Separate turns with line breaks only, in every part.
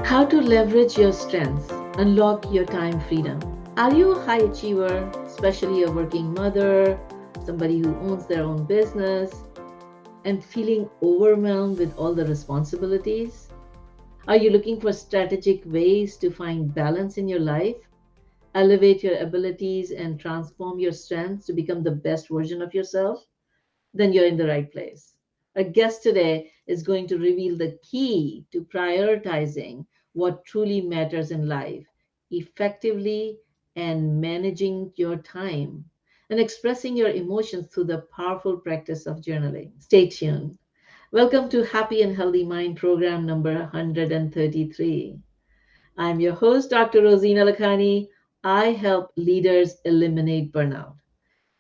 How to leverage your strengths, unlock your time freedom. Are you a high achiever, especially a working mother, somebody who owns their own business, and feeling overwhelmed with all the responsibilities? Are you looking for strategic ways to find balance in your life, elevate your abilities, and transform your strengths to become the best version of yourself? Then you're in the right place. Our guest today is going to reveal the key to prioritizing what truly matters in life effectively and managing your time and expressing your emotions through the powerful practice of journaling. Stay tuned. Welcome to Happy and Healthy Mind program number 133. I'm your host, Dr. Rosina Lakhani. I help leaders eliminate burnout.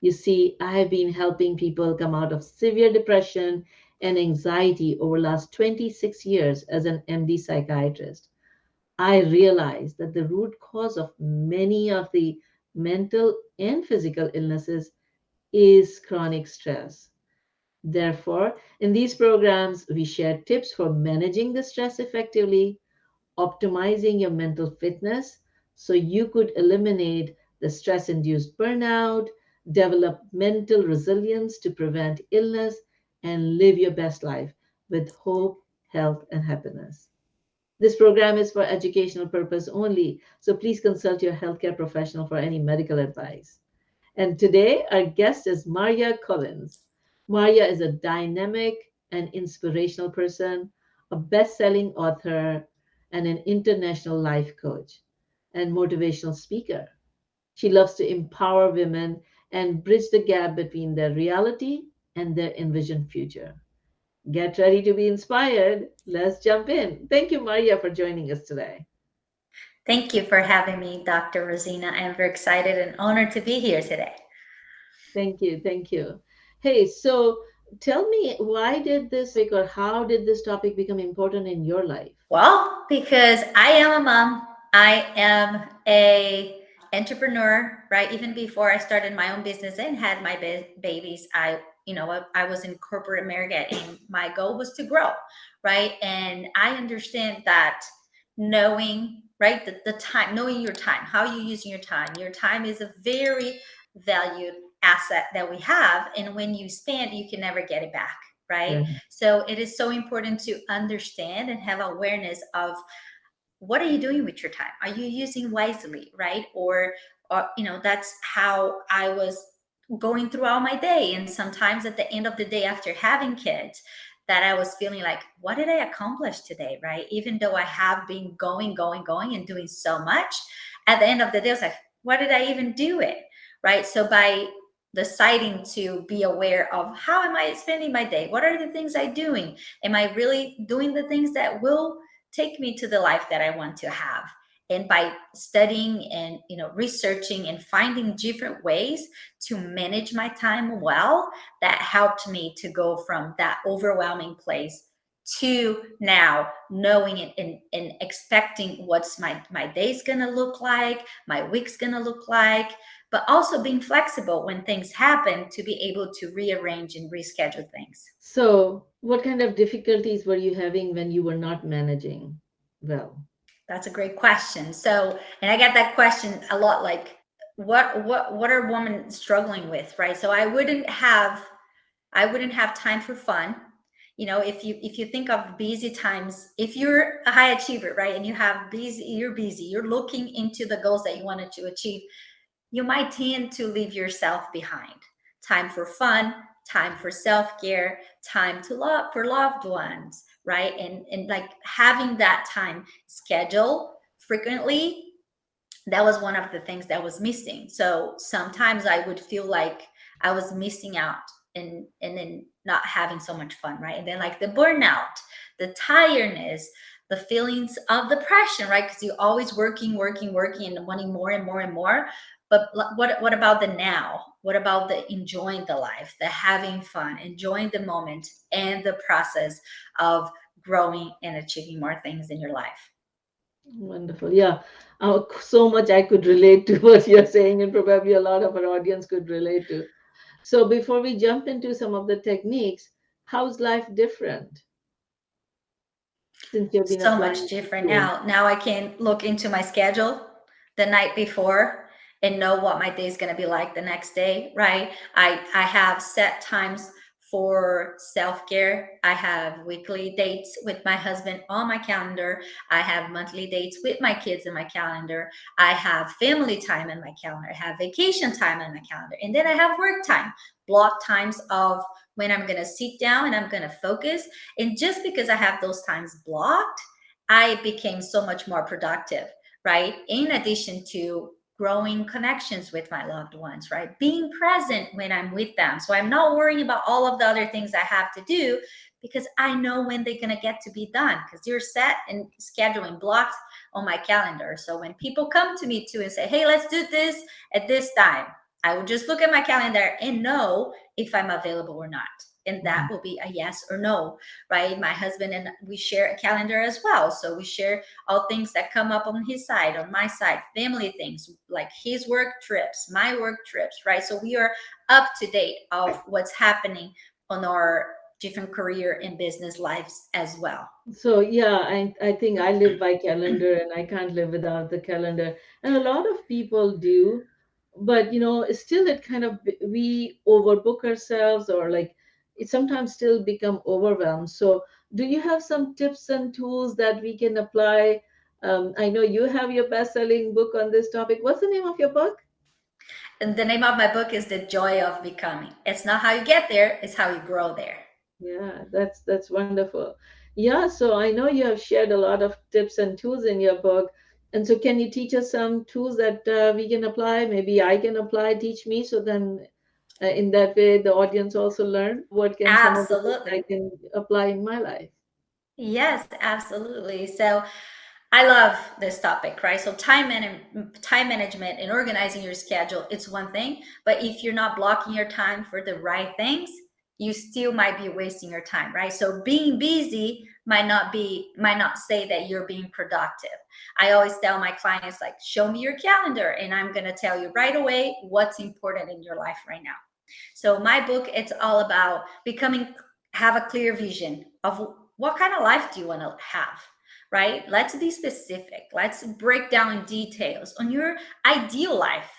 You see, I have been helping people come out of severe depression and anxiety over the last 26 years as an MD psychiatrist. I realized that the root cause of many of the mental and physical illnesses is chronic stress. Therefore, in these programs, we share tips for managing the stress effectively, optimizing your mental fitness so you could eliminate the stress induced burnout, develop mental resilience to prevent illness, and live your best life with hope, health, and happiness. This program is for educational purpose only, so please consult your healthcare professional for any medical advice. And today, our guest is Maria Collins. Maria is a dynamic and inspirational person, a best selling author, and an international life coach and motivational speaker. She loves to empower women and bridge the gap between their reality and their envisioned future. Get ready to be inspired. Let's jump in. Thank you, Maria, for joining us today.
Thank you for having me, Dr. Rosina. I am very excited and honored to be here today.
Thank you. Thank you. Hey, so tell me, why did this topic or how did this topic become important in your life?
Well, because I am a mom, I am a entrepreneur, right? Even before I started my own business and had my babies, I was in corporate America and my goal was to grow, right? And I understand that knowing, right, the time, knowing your time, how you using your time. Your time is a very valued asset that we have, and when you spend, you can never get it back, right?
Yeah.
So it is so important to understand and have awareness of what are you doing with your time? Are you using wisely, right? Or that's how I was going throughout my day. And sometimes at the end of the day, after having kids, that I was feeling like, what did I accomplish today, right? Even though I have been going, and doing so much, at the end of the day, I was like, what did I even do it, right? So by deciding to be aware of how am I spending my day? What are the things I'm doing? Am I really doing the things that will take me to the life that I want to have? And by studying and researching and finding different ways to manage my time well, that helped me to go from that overwhelming place to now knowing it and expecting what's my day's gonna look like, my week's gonna look like, but also being flexible when things happen to be able to rearrange and reschedule things.
So, what kind of difficulties were you having when you were not managing well?
That's a great question. So, and I get that question a lot, like, what are women struggling with, right? So I wouldn't have time for fun. If you think of busy times, if you're a high achiever, right, and you're busy, you're looking into the goals that you wanted to achieve, you might tend to leave yourself behind. Time for fun, time for self-care, time to love for loved ones, right? And like having that time schedule frequently, that was one of the things that was missing. So sometimes I would feel like I was missing out and then not having so much fun, right? And then like the burnout, the tiredness, the feelings of depression, right? Because you're always working and wanting more and more and more. But what about the now? What about the enjoying the life, the having fun, enjoying the moment and the process of growing and achieving more things in your life?
Wonderful. Yeah. So much I could relate to what you're saying, and probably a lot of our audience could relate to. So, before we jump into some of the techniques, how's life different? since you've been
So much
applying these
different
tools?
now I can look into my schedule the night before and know what my day is going to be like the next day, right? I have set times for self-care. I have weekly dates with my husband on my calendar. I have monthly dates with my kids in my calendar. I have family time in my calendar. I have vacation time in my calendar, and then I have work time, block times of when I'm going to sit down and I'm going to focus. And just because I have those times blocked, I became so much more productive, right? In addition to growing connections with my loved ones, right? Being present when I'm with them. So I'm not worrying about all of the other things I have to do because I know when they're going to get to be done because you're set and scheduling blocked on my calendar. So when people come to me too and say, hey, let's do this at this time, I will just look at my calendar and know if I'm available or not. And that will be a yes or no, right? My husband and we share a calendar as well. So we share all things that come up on his side, on my side, family things like his work trips, my work trips, right? So we are up to date of what's happening on our different career and business lives as well.
So yeah, I think I live by calendar and I can't live without the calendar. And a lot of people do, but still it kind of we overbook ourselves or like it sometimes still become overwhelmed. So do you have some tips and tools that we can apply? I know you have your best-selling book on this topic. What's the name of your book?
And the name of my book is The Joy of Becoming. It's not how you get there, it's how you grow there.
Yeah, that's wonderful. Yeah, so I know you have shared a lot of tips and tools in your book. And so can you teach us some tools that we can apply? Maybe I can apply, teach me, so then in that way the audience also learn what can some of the things
Absolutely.
I can apply in my life.
Yes, absolutely. So I love this topic, right? So time management and organizing your schedule, it's one thing, but if you're not blocking your time for the right things, you still might be wasting your time, right? So being busy might not say that you're being productive. I always tell my clients like, show me your calendar and I'm going to tell you right away what's important in your life right now. So my book, it's all about becoming, have a clear vision of what kind of life do you want to have, right? Let's be specific. Let's break down details on your ideal life.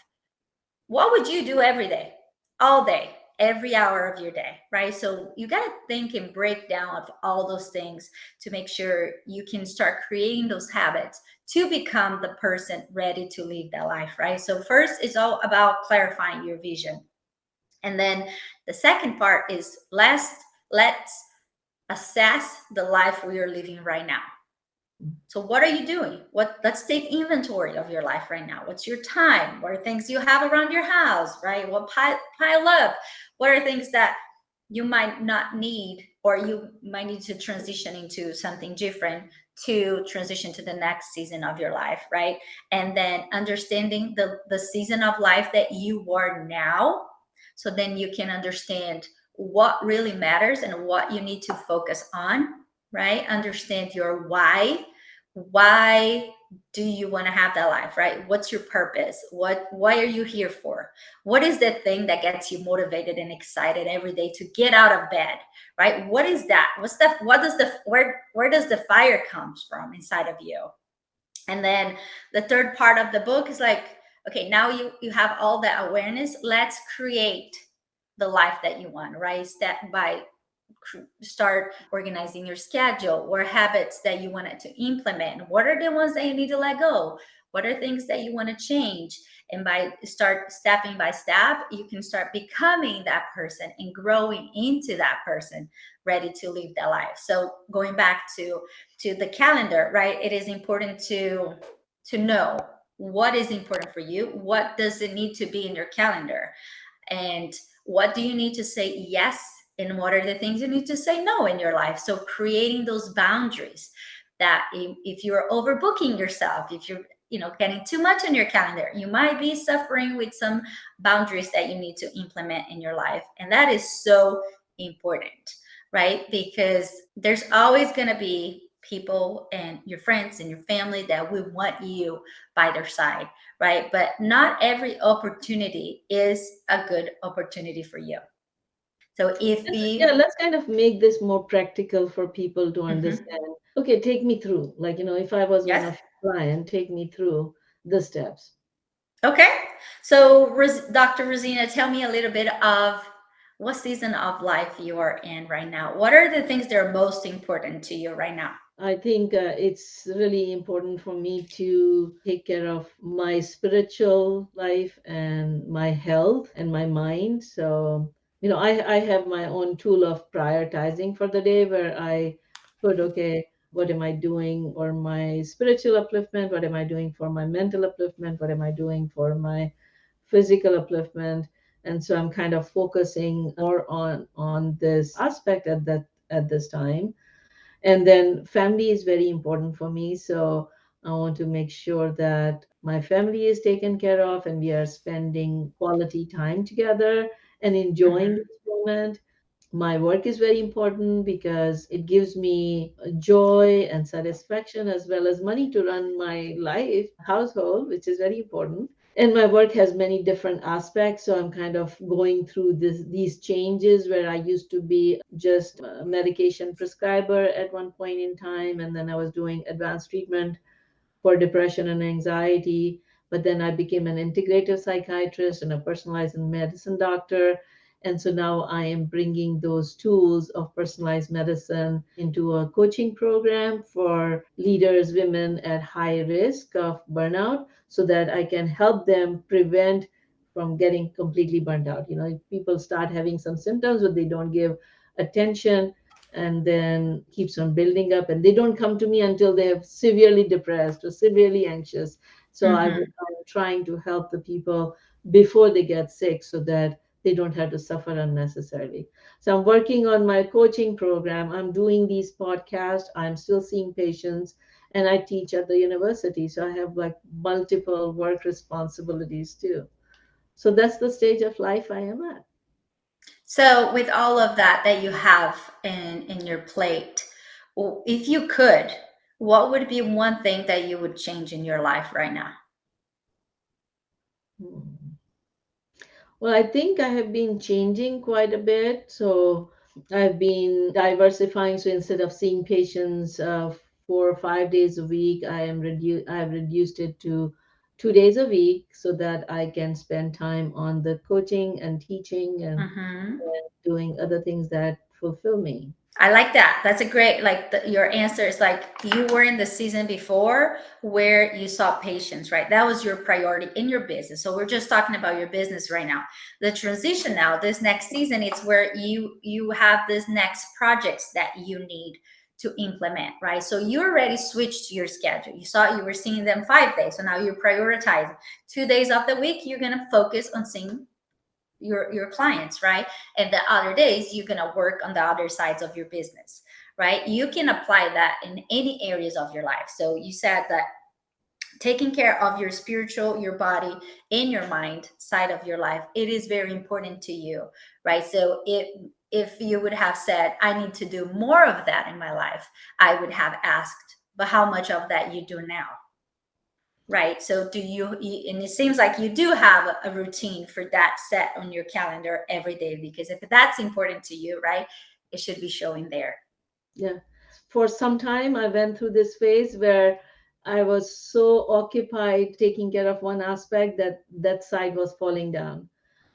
What would you do every day, all day, every hour of your day, right? So you got to think and break down of all those things to make sure you can start creating those habits to become the person ready to live that life, right? So first it's all about clarifying your vision. And then the second part is let's assess the life we are living right now. So what are you doing? What Let's take inventory of your life right now. What's your time? What are things you have around your house, right? What pile up? What are things that you might not need or you might need to transition into something different to transition to the next season of your life, right? And then understanding the season of life that you are now, so then you can understand what really matters and what you need to focus on, right? Understand your why do you want to have that life, right? What's your purpose? Why are you here for? What is the thing that gets you motivated and excited every day to get out of bed, right? What is that? What does the where does the fire comes from inside of you? And then the third part of the book is like, okay, now you have all that awareness. Let's create the life that you want, right? Step by start organizing your schedule or habits that you wanted to implement. What are the ones that you need to let go? What are things that you want to change? And by start stepping by step, you can start becoming that person and growing into that person ready to live that life. So going back to the calendar, right? It is important to know what is important for you. What does it need to be in your calendar? And what do you need to say yes, and what are the things you need to say no in your life? So creating those boundaries that if you're overbooking yourself, if you're getting too much on your calendar, you might be suffering with some boundaries that you need to implement in your life. And that is so important, right? Because there's always going to be people and your friends and your family that will want you by their side, right? But not every opportunity is a good opportunity for you. So if
Yeah,
we,
let's kind of make this more practical for people to
Mhm.
understand. Okay, take me through. Like, if I was one
Yes.
of your client, take me through the steps.
Okay. So, Dr. Rosina, tell me a little bit of what season of life you are in right now. What are the things that are most important to you right now?
I think it's really important for me to take care of my spiritual life and my health and my mind. So, I have my own tool of prioritizing for the day where I put, okay, what am I doing for my spiritual upliftment? What am I doing for my mental upliftment? What am I doing for my physical upliftment? And so I'm kind of focusing more on this aspect at this time. And then family is very important for me, so I want to make sure that my family is taken care of and we are spending quality time together and enjoying
Mhm.
this moment. My work is very important because it gives me joy and satisfaction as well as money to run my life household, which is very important. And my work has many different aspects, so I'm kind of going through these changes where I used to be just a medication prescriber at one point in time, and then I was doing advanced treatment for depression and anxiety. But then I became an integrative psychiatrist and a personalized medicine doctor. And so now I am bringing those tools of personalized medicine into a coaching program for leaders, women at high risk of burnout, so that I can help them prevent from getting completely burnt out. If people start having some symptoms, but they don't give attention, and then keeps on building up, and they don't come to me until they're severely depressed or severely anxious. So
Mhm.
I'm trying to help the people before they get sick so that they don't have to suffer unnecessarily. So I'm working on my coaching program, I'm doing these podcasts, I'm still seeing patients, and I teach at the university, so I have like multiple work responsibilities too. So that's the stage of life I am at.
So, with all of that you have in your plate, if you could, what would be one thing that you would change in your life right now?
Hmm. Well, I think I have been changing quite a bit. So I've been diversifying. So instead of seeing patients 4 or 5 days a week, I have reduced it to 2 days a week so that I can spend time on the coaching and teaching
Hmm.
and doing other things that fulfill me.
I like that. That's a great, like your answer is like you were in the season before where you saw patients, right? That was your priority in your business. So we're just talking about your business right now. The transition now, this next season, it's where you have this next projects that you need to implement, right? So you already switched your schedule. You saw you were seeing them 5 days. So now you're prioritizing 2 days of the week. You're gonna focus on seeing your clients, right? And the other days you're going to work on the other sides of your business, right? You can apply that in any areas of your life. So you said that taking care of your spiritual, your body, and your mind side of your life, it is very important to you, right? So if you would have said I need to do more of that in my life, I would have asked, but how much of that you do now? Right. So do and it seems like you do have a routine for that set on your calendar every day, because if that's important to you, right, it should be showing there.
Yeah. For some time, I went through this phase where I was so occupied taking care of one aspect that that side was falling down.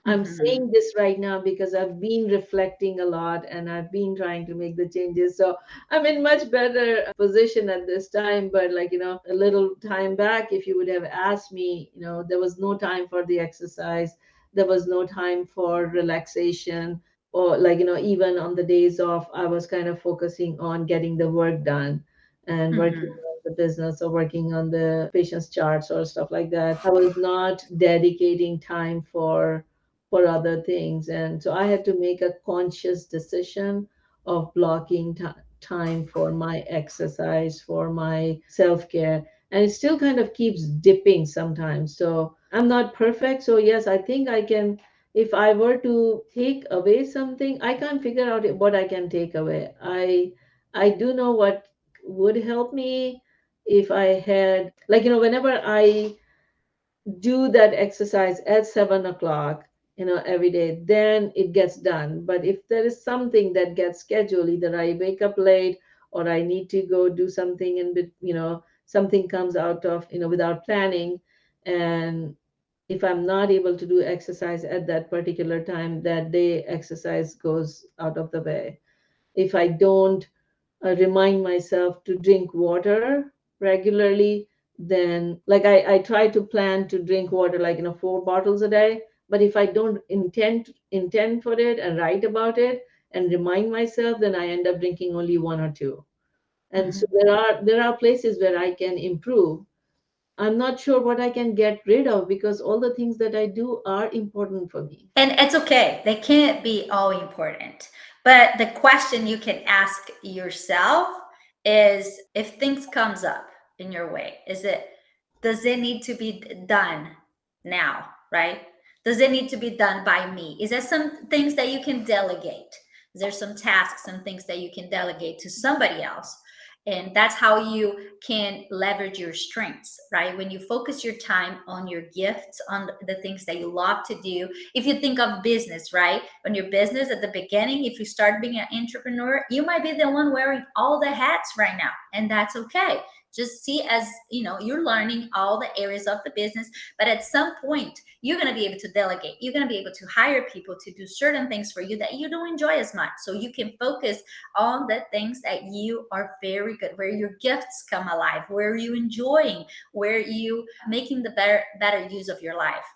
I'm
Hmm.
saying this right now because I've been reflecting a lot and I've been trying to make the changes. So I'm in much better position at this time. But like, a little time back, if you would have asked me, there was no time for the exercise. There was no time for relaxation, or like, even on the days off, I was kind of focusing on getting the work done and working
Hmm.
on the business or working on the patient's charts or stuff like that. I was not dedicating time for other things. And so I had to make a conscious decision of blocking time for my exercise, for my self care. And it still kind of keeps dipping sometimes. So I'm not perfect. So, yes, I think I can. If I were to take away something, I can't figure out what I can take away. I do know what would help me if I had, like, whenever I do that exercise at 7 o'clock, every day, then it gets done. But if there is something that gets scheduled, either I wake up late or I need to go do something and something comes out of without planning, and if I'm not able to do exercise at that particular time, that day exercise goes out of the way. If I don't remind myself to drink water regularly, then like I try to plan to drink water like 4 bottles a day. But if I don't intend for it and write about it and remind myself, then I end up drinking only one or two. And so
Mhm.
there are places where I can improve. I'm not sure what I can get rid of because all the things that I do are important for me.
And it's okay. They can't be all important. But the question you can ask yourself is, if things comes up in your way, does it need to be done now, right? Does it need to be done by me? Is there some things that you can delegate? Is there some tasks, some things that you can delegate to somebody else? And that's how you can leverage your strengths, right? When you focus your time on your gifts, on the things that you love to do. If you think of business, right? On your business at the beginning, if you start being an entrepreneur, you might be the one wearing all the hats right now, and that's okay. Just see, as you're learning all the areas of the business, but at some point you're going to be able to delegate. You're going to be able to hire people to do certain things for you that you don't enjoy as much, so you can focus on the things that you are very good, where your gifts come alive, where you enjoying, where you making the better use of your life.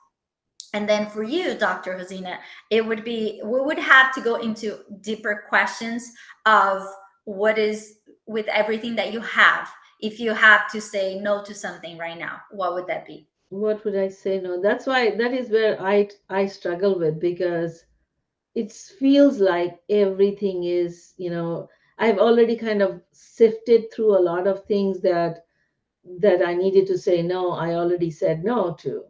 And then for you, Dr. Rozina, it would be, we would have to go into deeper questions of what is, with everything that you have, if you have to say no to something right now, what would that be?
What would I say? No, that's why that is where I struggle with, because it feels like everything is, I've already kind of sifted through a lot of things that I needed to say no, I already said no to.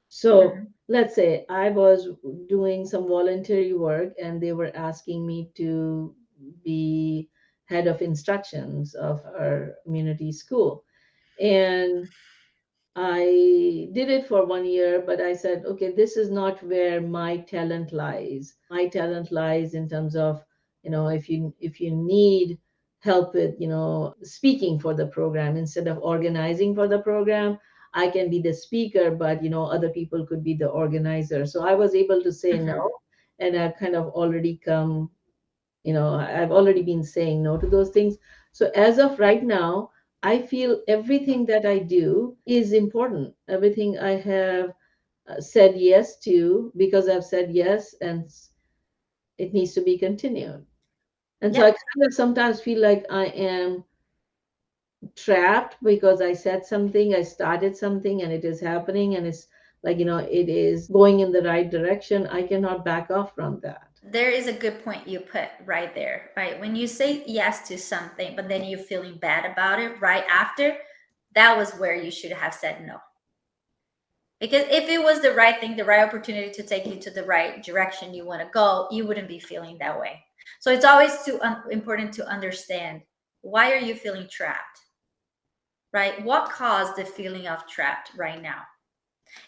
So
Mhm.
let's say I was doing some voluntary work and they were asking me to be head of instructions of our community school. And I did it for 1 year, but I said, okay, this is not where my talent lies. My talent lies in terms of, if you need help with, speaking for the program instead of organizing for the program, I can be the speaker, but other people could be the organizer. So I was able to say no,
Mhm.
and I've kind of already come, I've already been saying no to those things. So as of right now, I feel everything that I do is important. Everything I have said yes to, because I've said yes, and it needs to be continued. And so
Yeah.
I kind of sometimes feel like I am trapped because I said something, I started something, and it is happening, and it's like, it is going in the right direction. I cannot back off from that.
There is a good point you put right there, right? When you say yes to something, but then you're feeling bad about it right after, that was where you should have said no. Because if it was the right thing, the right opportunity to take you to the right direction you want to go, you wouldn't be feeling that way. So it's always important to understand, why are you feeling trapped, right? What caused the feeling of trapped right now?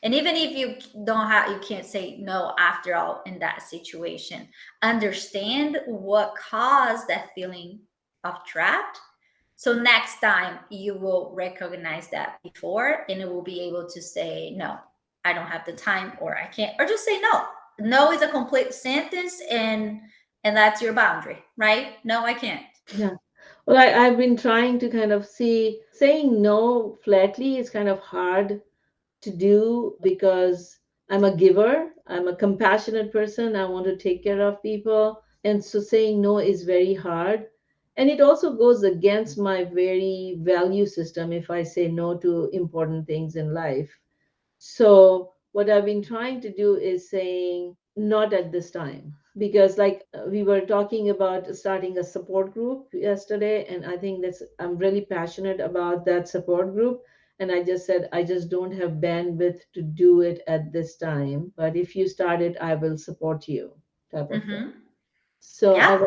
And even if you don't have, you can't say no after all in that situation, understand what caused that feeling of trapped. So next time you will recognize that before, and it will be able to say, no, I don't have the time, or I can't, or just say no. No is a complete sentence, and that's your boundary, right? No, I can't.
Yeah. Well, I've been trying to kind of see, saying no flatly is kind of hard to do because I'm a giver, I'm a compassionate person, I want to take care of people. And so saying no is very hard. And it also goes against my very value system if I say no to important things in life. So what I've been trying to do is saying not at this time, because like we were talking about starting a support group yesterday, and I think that's, I'm really passionate about that support group, and I just said I just don't have bandwidth to do it at this time, but if you start it, I will support you, type of thing.
Mm-hmm.
So
Yeah.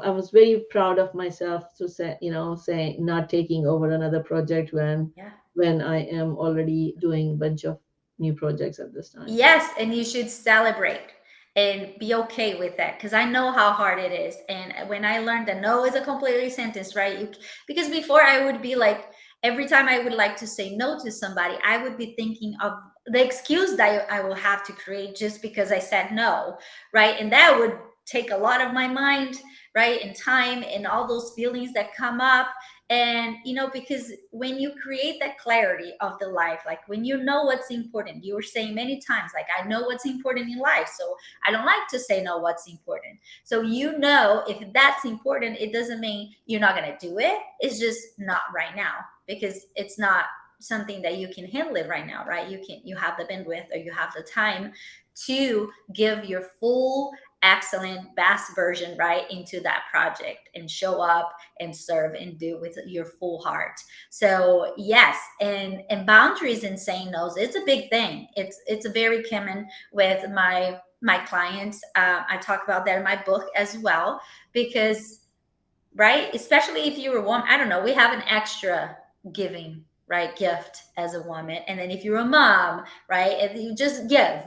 I was very proud of myself to say, saying not taking over another project
Yeah.
when I am already doing a bunch of new projects at this time.
Yes, and you should celebrate. and be okay with that, because I know how hard it is. And when I learned that no is a completely sentence, right? Because before I would be like, every time I would like to say no to somebody, I would be thinking of the excuse that I will have to create just because I said no, right? And that would take a lot of my mind, right? And time and all those feelings that come up. And because when you create that clarity of the life, like when you know what's important, you were saying many times, like, I know what's important in life, so I don't like to say no what's important. So if that's important, it doesn't mean you're not going to do it. It's just not right now, because it's not something that you can handle it right now, right? You have the bandwidth, or you have the time to give your full, excellent, best version, right, into that project, and show up and serve and do with your full heart. So yes, and boundaries and saying no's, it's a big thing. It's a very common with my clients. I talk about that in my book as well, because, right, especially if you're a woman, I don't know, we have an extra giving, right, gift as a woman. And then if you're a mom, right, and you just give.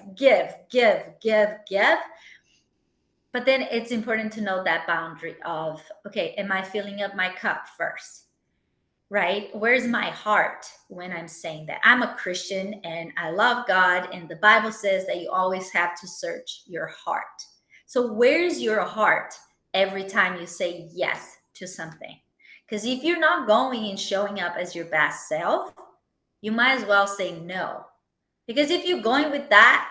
But then it's important to know that boundary of, okay, am I filling up my cup first? Right? Where's my heart when I'm saying that? I'm a Christian and I love God, and the Bible says that you always have to search your heart. So, where's your heart every time you say yes to something? Because if you're not going and showing up as your best self, you might as well say no. Because if you're going with that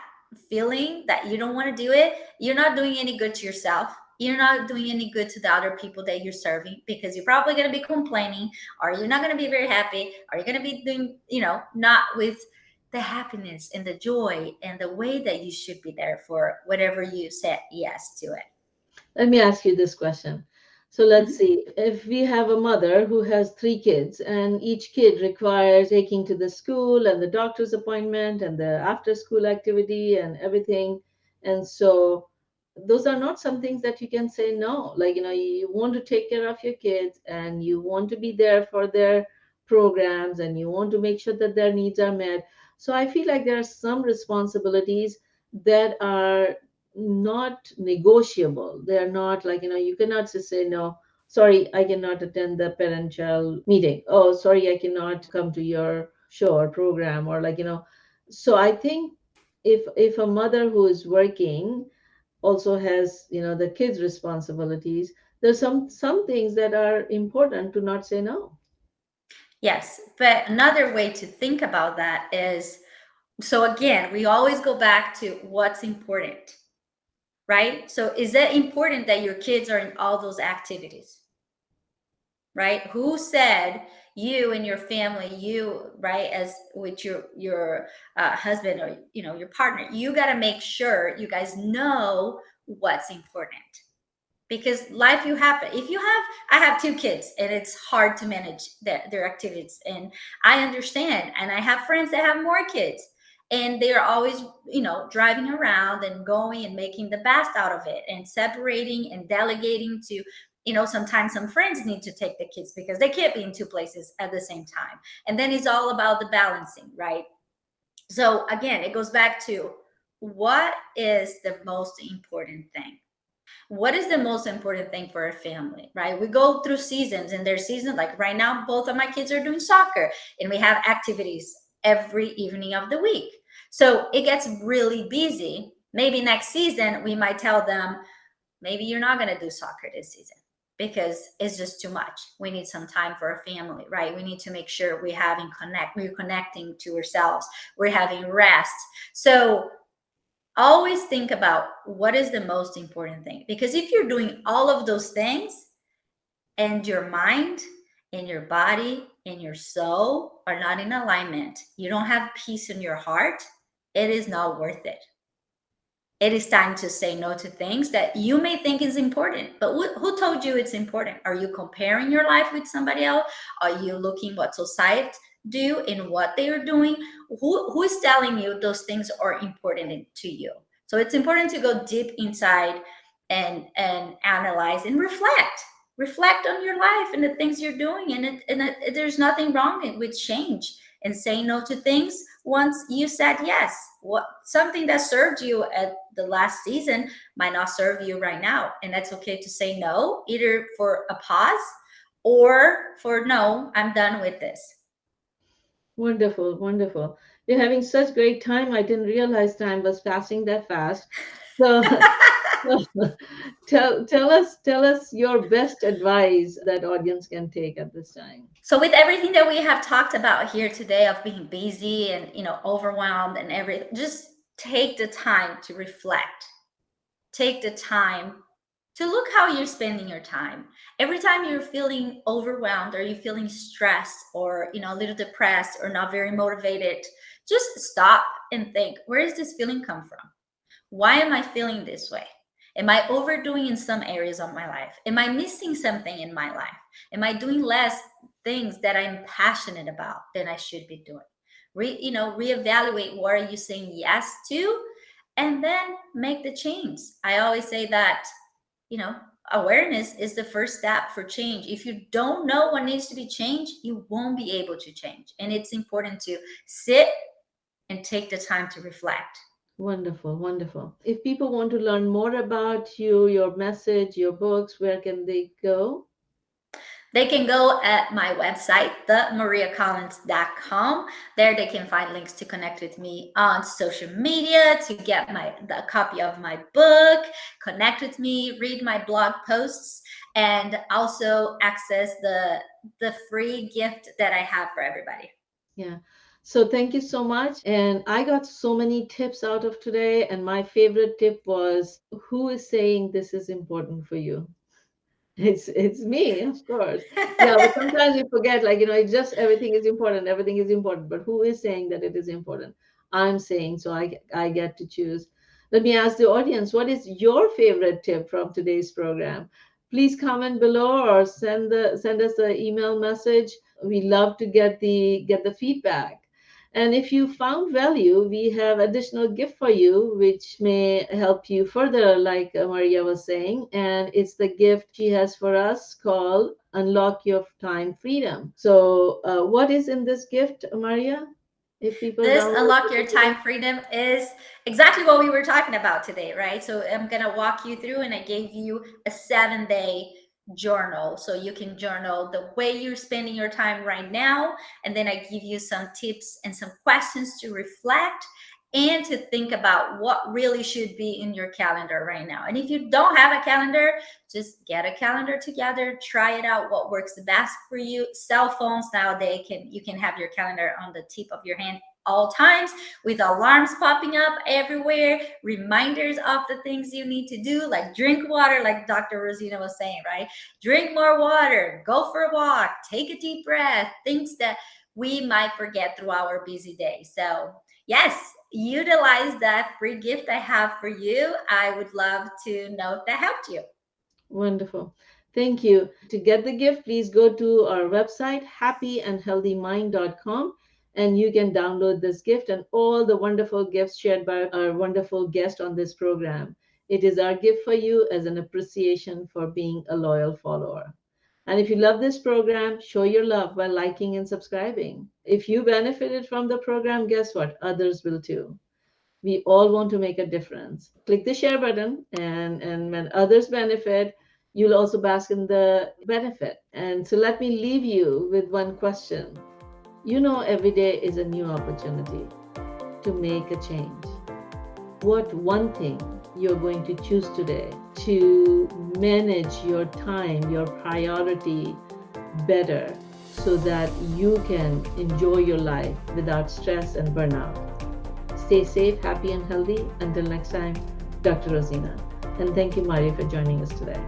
feeling that you don't want to do it, you're not doing any good to yourself. You're not doing any good to the other people that you're serving, because you're probably going to be complaining, or you're not going to be very happy, or you're going to be doing, not with the happiness and the joy and the way that you should be there for whatever you said yes to it.
Let me ask you this question. So let's
Mhm.
see, if we have a mother who has three kids and each kid requires taking to the school and the doctor's appointment and the after school activity and everything. And so those are not some things that you can say no. Like, you want to take care of your kids and you want to be there for their programs and you want to make sure that their needs are met. So I feel like there are some responsibilities that are not negotiable. They are not like, you cannot just say, no, sorry, I cannot attend the parent child meeting. Oh, sorry, I cannot come to your show or program, or like, so I think if a mother who is working also has, the kids' responsibilities, there's some things that are important to not say no.
Yes. But another way to think about that is, so again, we always go back to what's important, right? So is it important that your kids are in all those activities? Right? Who said you and your family, you, right, as with your husband, or your partner, you got to make sure you guys know what's important, because life you happen, if you have, I have two kids and it's hard to manage their activities, and I understand, and I have friends that have more kids, and they are always driving around and going and making the best out of it, and separating and delegating to, sometimes some friends need to take the kids because they can't be in two places at the same time, and then it's all about the balancing, right? So again, it goes back to, what is the most important thing? What is the most important thing for a family, right? We go through seasons, and there's seasons, like right now both of my kids are doing soccer, and we have activities every evening of the week, so it gets really busy. Maybe next season we might tell them, maybe you're not going to do soccer this season because it's just too much. We need some time for our family, right? We need to make sure we're connecting to ourselves, we're having rest. So always think about what is the most important thing, because if you're doing all of those things and your mind and your body and your soul are not in alignment, you don't have peace in your heart, it is not worth it. It is time to say no to things that you may think is important, but who told you it's important? Are you comparing your life with somebody else? Are you looking what society do and what they are doing? Who is telling you those things are important to you? So it's important to go deep inside and analyze and reflect on your life and the things you're doing, and there's nothing wrong with change and saying no to things once you said yes. What something that served you at the last season might not serve you right now. And that's okay to say no, either for a pause or for no, I'm done with this.
Wonderful, wonderful. You're having such great time. I didn't realize time was passing that fast. So, tell us your best advice that audience can take at this time.
So with everything that we have talked about here today of being busy and overwhelmed and everything, just take the time to reflect. Take the time to look how you're spending your time. Every time you're feeling overwhelmed or you're feeling stressed or a little depressed or not very motivated, just stop and think, where does this feeling come from? Why am I feeling this way? Am I overdoing in some areas of my life? Am I missing something in my life? Am I doing less things that I'm passionate about than I should be doing? Reevaluate what are you saying yes to, and then make the change. I always say that, you know, awareness is the first step for change. If you don't know what needs to be changed, you won't be able to change. And it's important to sit and take the time to reflect.
Wonderful, wonderful. If people want to learn more about you, your message, your books, where can they go?
They can go at my website, themariacollins.com. There they can find links to connect with me on social media, to get the copy of my book, connect with me, read my blog posts, and also access the free gift that I have for everybody.
Yeah. So thank you so much. And I got so many tips out of today. And my favorite tip was, who is saying this is important for you? It's me, of course. Yeah, but sometimes we forget, like, it's just everything is important. But who is saying that it is important? I'm saying, so I get to choose. Let me ask the audience, what is your favorite tip from today's program? Please comment below or send us an email message. We love to get the feedback. And if you found value, we have additional gift for you, which may help you further, like Maria was saying. And it's the gift she has for us called Unlock Your Time Freedom. So, what is in this gift, Maria? If people
This
download
unlock
it
your
today?
time freedom is exactly what we were talking about today, right? So I'm going to walk you through, and I gave you a 7-day journal. So you can journal the way you're spending your time right now. And then I give you some tips and some questions to reflect and to think about what really should be in your calendar right now. And if you don't have a calendar, just get a calendar together, try it out, what works the best for you. Cell phones nowadays, you can have your calendar on the tip of your hand all times, with alarms popping up everywhere, reminders of the things you need to do, like drink water, like Dr. Rozina was saying, right? Drink more water, go for a walk, take a deep breath, things that we might forget through our busy day. So yes, utilize that free gift I have for you. I would love to know if that helped you.
Wonderful. Thank you. To get the gift, please go to our website, happyandhealthymind.com, and you can download this gift and all the wonderful gifts shared by our wonderful guest on this program. It is our gift for you as an appreciation for being a loyal follower. And if you love this program, show your love by liking and subscribing. If you benefited from the program, guess what? Others will too. We all want to make a difference. Click the share button, and when others benefit, you'll also bask in the benefit. And so let me leave you with one question. Every day is a new opportunity to make a change. What one thing you're going to choose today to manage your time, your priority better, so that you can enjoy your life without stress and burnout? Stay safe, happy, and healthy. Until next time, Dr. Rozina. And thank you, Mari, for joining us today.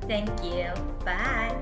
Thank you. Bye.